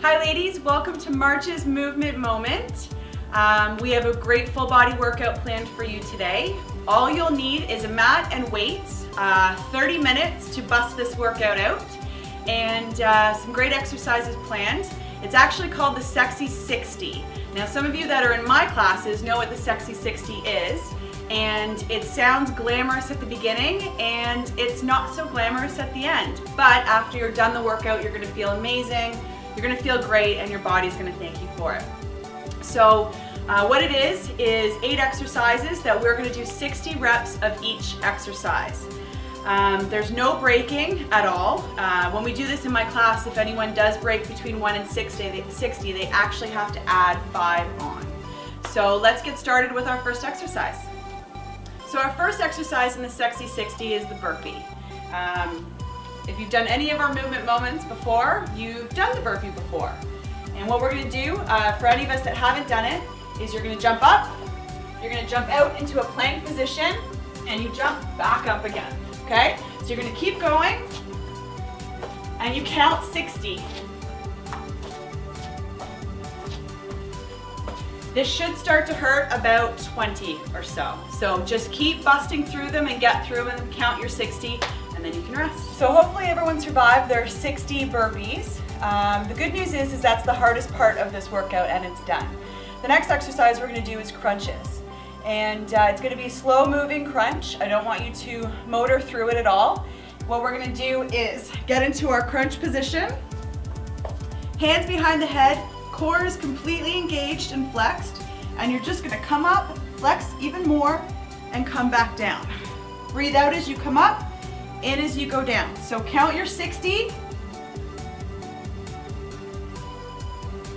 Hi ladies, welcome to March's Movement Moment. We have a great full body workout planned for you today. All you'll need is a mat and weights, 30 minutes to bust this workout out, and some great exercises planned. It's actually called the Sexy 60. Now some of you that are in my classes know what the Sexy 60 is, and it sounds glamorous at the beginning and it's not so glamorous at the end. But after you're done the workout, you're gonna feel amazing, you're gonna feel great, and your body's gonna thank you for it. So what it is 8 exercises that we're gonna do 60 reps of each exercise. There's no breaking at all. When we do this in my class, if anyone does break between 1 and 60, they actually have to add 5 on. So let's get started with our first exercise. So our first exercise in the Sexy 60 is the burpee. If you've done any of our movement moments before, you've done the burpee before. And what we're gonna do, for any of us that haven't done it, is you're gonna jump up, you're gonna jump out into a plank position, and you jump back up again, okay? So you're gonna keep going, and you count 60. This should start to hurt about 20 or so. So just keep busting through them and get through them and count your 60, and then you can rest. So hopefully everyone survived their 60 burpees. The good news is that's the hardest part of this workout, and it's done. The next exercise we're gonna do is crunches. And it's gonna be a slow moving crunch. I don't want you to motor through it at all. What we're gonna do is get into our crunch position, hands behind the head, core is completely engaged and flexed, and you're just gonna come up, flex even more, and come back down. Breathe out as you come up, in as you go down. So count your 60,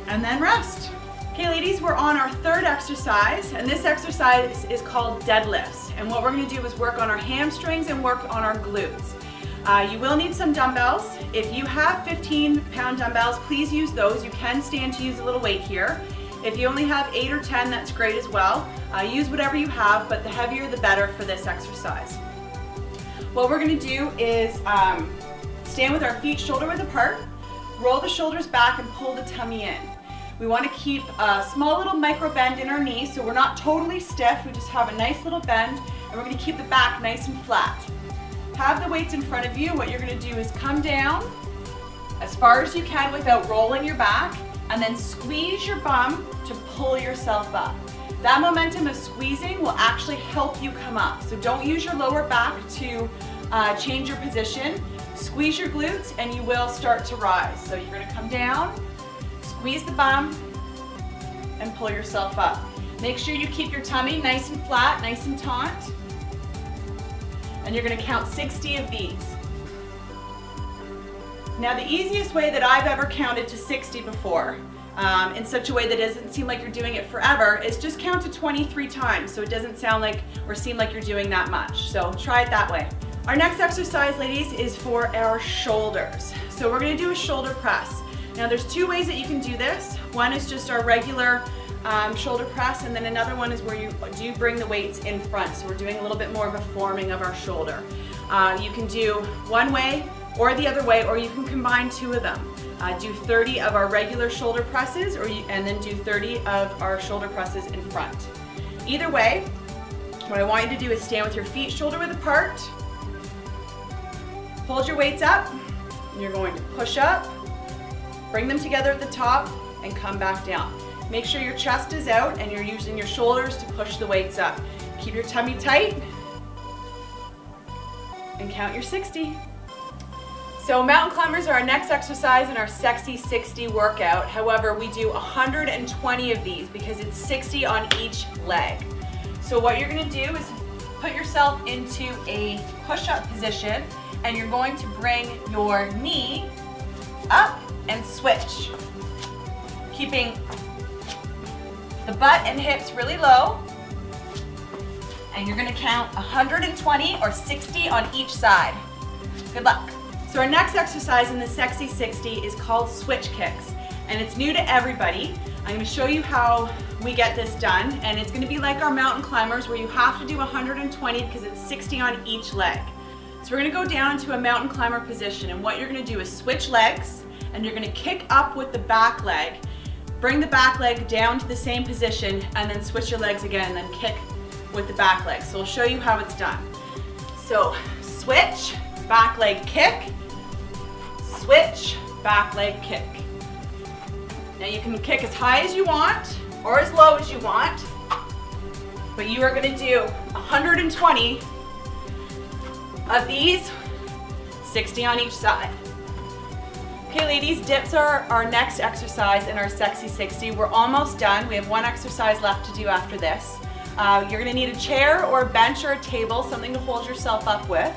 and then rest. Okay ladies, we're on our third exercise, and this exercise is called deadlifts. And what we're gonna do is work on our hamstrings and work on our glutes. You will need some dumbbells. If you have 15-pound dumbbells, please use those. You can stand to use a little weight here. If you only have 8 or 10, that's great as well. Use whatever you have, but the heavier the better for this exercise. What we're gonna do is stand with our feet shoulder width apart, roll the shoulders back, and pull the tummy in. We want to keep a small little micro bend in our knees, so we're not totally stiff. We just have a nice little bend, and we're going to keep the back nice and flat. Have the weights in front of you. What you're going to do is come down as far as you can without rolling your back, and then squeeze your bum to pull yourself up. That momentum of squeezing will actually help you come up. So don't use your lower back to change your position. Squeeze your glutes, and you will start to rise. So you're going to come down, squeeze the bum, and pull yourself up. Make sure you keep your tummy nice and flat, nice and taut. And you're gonna count 60 of these. Now the easiest way that I've ever counted to 60 before, in such a way that doesn't seem like you're doing it forever, is just count to 23 times, so it doesn't sound like or seem like you're doing that much. So try it that way. Our next exercise, ladies, is for our shoulders. So we're gonna do a shoulder press. Now there's 2 ways that you can do this. One is just our regular shoulder press, and then another one is where you do bring the weights in front. So we're doing a little bit more of a forming of our shoulder. You can do one way or the other way, or you can combine 2 of them. Do 30 of our regular shoulder presses, and then do 30 of our shoulder presses in front. Either way, what I want you to do is stand with your feet shoulder width apart, hold your weights up, and you're going to push up, bring them together at the top, and come back down. Make sure your chest is out and you're using your shoulders to push the weights up. Keep your tummy tight, and count your 60. So mountain climbers are our next exercise in our Sexy 60 workout. However, we do 120 of these because it's 60 on each leg. So what you're gonna do is put yourself into a push-up position, and you're going to bring your knee up and switch, keeping the butt and hips really low, and you're going to count 120 or 60 on each side. Good luck. So our next exercise in the Sexy 60 is called switch kicks, and it's new to everybody. I'm going to show you how we get this done, and it's going to be like our mountain climbers where you have to do 120 because it's 60 on each leg. So we're going to go down into a mountain climber position, and what you're going to do is switch legs, and you're gonna kick up with the back leg. Bring the back leg down to the same position and then switch your legs again and then kick with the back leg. So we'll show you how it's done. So switch, back leg kick, switch, back leg kick. Now you can kick as high as you want or as low as you want, but you are gonna do 120 of these, 60 on each side. Okay ladies, dips are our next exercise in our Sexy 60. We're almost done. We have one exercise left to do after this. You're gonna need a chair or a bench or a table, something to hold yourself up with.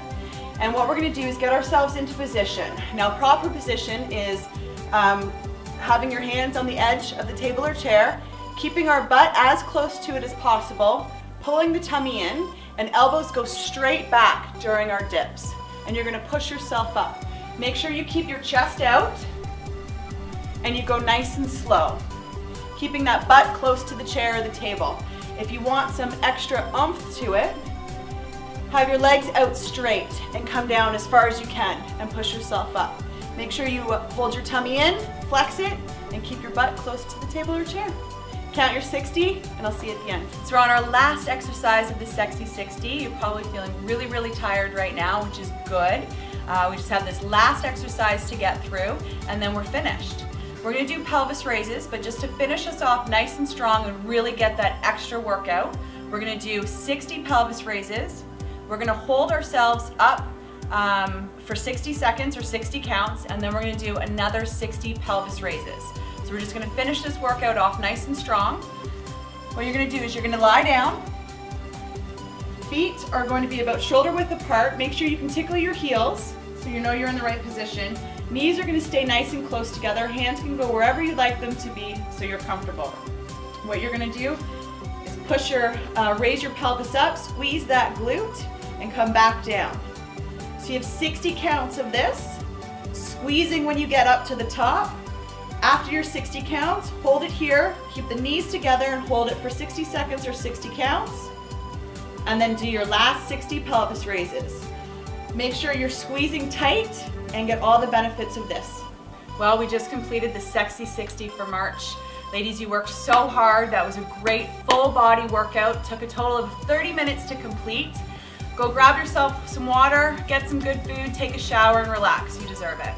And what we're gonna do is get ourselves into position. Now proper position is having your hands on the edge of the table or chair, keeping our butt as close to it as possible, pulling the tummy in, and elbows go straight back during our dips. And you're gonna push yourself up. Make sure you keep your chest out and you go nice and slow, keeping that butt close to the chair or the table. If you want some extra oomph to it, have your legs out straight and come down as far as you can and push yourself up. Make sure you hold your tummy in, flex it, and keep your butt close to the table or chair. Count your 60, and I'll see you at the end. So we're on our last exercise of the Sexy 60. You're probably feeling really, really tired right now, which is good. We just have this last exercise to get through, and then we're finished. We're gonna do pelvis raises, but just to finish us off nice and strong and really get that extra workout, we're gonna do 60 pelvis raises. We're gonna hold ourselves up for 60 seconds or 60 counts, and then we're gonna do another 60 pelvis raises. So we're just gonna finish this workout off nice and strong. What you're gonna do is you're gonna lie down. Feet are going to be about shoulder width apart. Make sure you can tickle your heels so you know you're in the right position. Knees are gonna stay nice and close together. Hands can go wherever you'd like them to be so you're comfortable. What you're gonna do is push raise your pelvis up, squeeze that glute, and come back down. So you have 60 counts of this, squeezing when you get up to the top. After your 60 counts, hold it here, keep the knees together and hold it for 60 seconds or 60 counts, and then do your last 60 pelvis raises. Make sure you're squeezing tight and get all the benefits of this. Well, we just completed the Sexy 60 for March. Ladies, you worked so hard. That was a great full body workout. Took a total of 30 minutes to complete. Go grab yourself some water, get some good food, take a shower, and relax. You deserve it.